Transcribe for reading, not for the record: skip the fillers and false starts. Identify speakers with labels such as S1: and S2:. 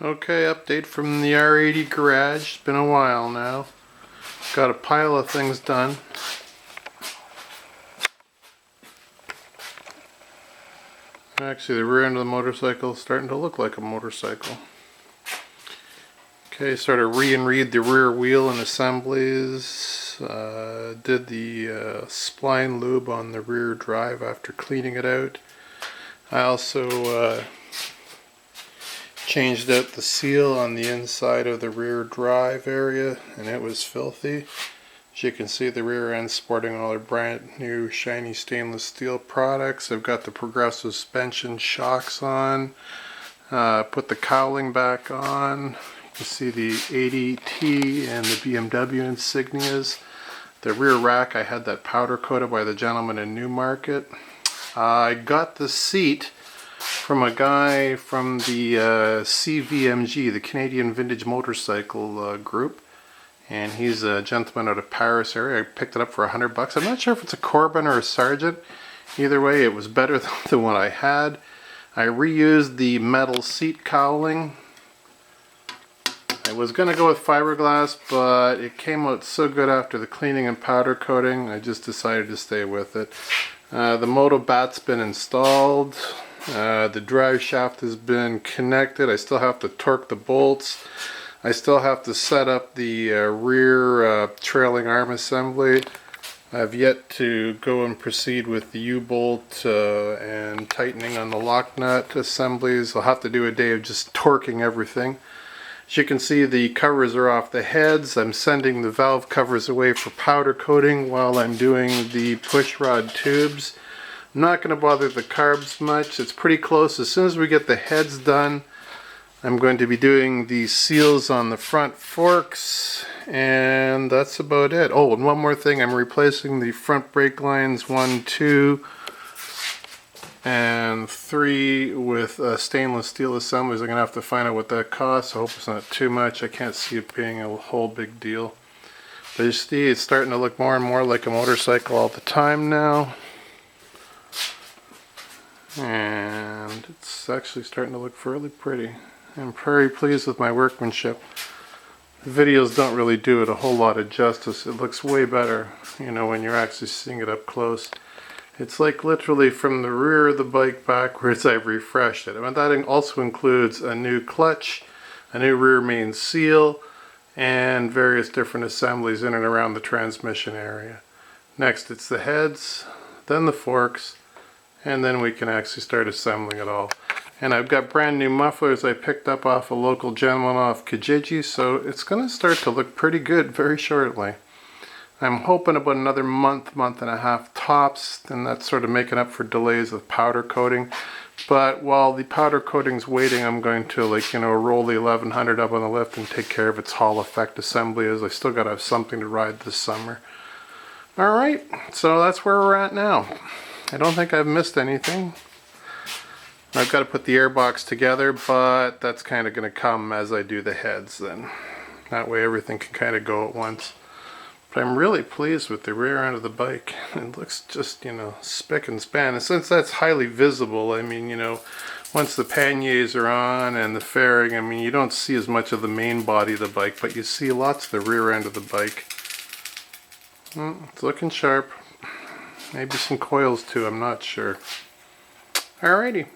S1: Okay, update from the R80 garage. It's been a while now. Got a pile of things done. Actually, the rear end of the motorcycle is starting to look like a motorcycle. Okay, started read the rear wheel and assemblies. Did the spline lube on the rear drive after cleaning it out. I also changed out the seal on the inside of the rear drive area, and it was filthy. As you can see, the rear end sporting all their brand new shiny stainless steel products. I've got the progressive suspension shocks on. Put the cowling back on. You can see the r80rt and the BMW insignias. The rear rack, I had that powder coated by the gentleman in Newmarket. I got the seat from a guy from the CVMG, the Canadian Vintage Motorcycle Group, and he's a gentleman out of Paris area. I picked it up for $100. I'm not sure if it's a Corbin or a Sargent. Either way, it was better than the one I had. I reused the metal seat cowling. I was going to go with fiberglass, but it came out so good after the cleaning and powder coating, I just decided to stay with it. The moto bat's been installed. The drive shaft has been connected. I still have to torque the bolts. I still have to set up the rear trailing arm assembly. I've yet to go and proceed with the U-bolt and tightening on the lock nut assemblies. I'll have to do a day of just torquing everything. As you can see, the covers are off the heads. I'm sending the valve covers away for powder coating while I'm doing the push rod tubes. I'm not going to bother the carbs much. It's pretty close. As soon as we get the heads done, I'm going to be doing the seals on the front forks, and that's about it. Oh, and one more thing. I'm replacing the front brake lines 1, 2, and 3 with stainless steel assemblies. I'm going to have to find out what that costs. I hope it's not too much. I can't see it being a whole big deal. But you see, it's starting to look more and more like a motorcycle all the time now. And it's actually starting to look fairly pretty. I'm very pleased with my workmanship. The videos don't really do it a whole lot of justice. It looks way better, you know, when you're actually seeing it up close. It's like literally from the rear of the bike backwards I've refreshed it. I mean, that also includes a new clutch, a new rear main seal, and various different assemblies in and around the transmission area. Next it's the heads, then the forks, and then we can actually start assembling it all. And I've got brand new mufflers I picked up off a local gentleman off Kijiji, so it's going to start to look pretty good very shortly. I'm hoping about another month, month and a half tops, and that's sort of making up for delays with powder coating. But while the powder coating's waiting, I'm going to, like, you know, roll the 1100 up on the lift and take care of its Hall effect assembly, as I still got to have something to ride this summer. Alright, so that's where we're at now. I don't think I've missed anything. I've got to put the airbox together, but that's kind of going to come as I do the heads then. That way everything can kind of go at once. But I'm really pleased with the rear end of the bike. It looks just, you know, spick and span. And since that's highly visible, I mean, you know, once the panniers are on and the fairing, I mean, you don't see as much of the main body of the bike, but you see lots of the rear end of the bike. It's looking sharp. Maybe some coils too, I'm not sure. Alrighty.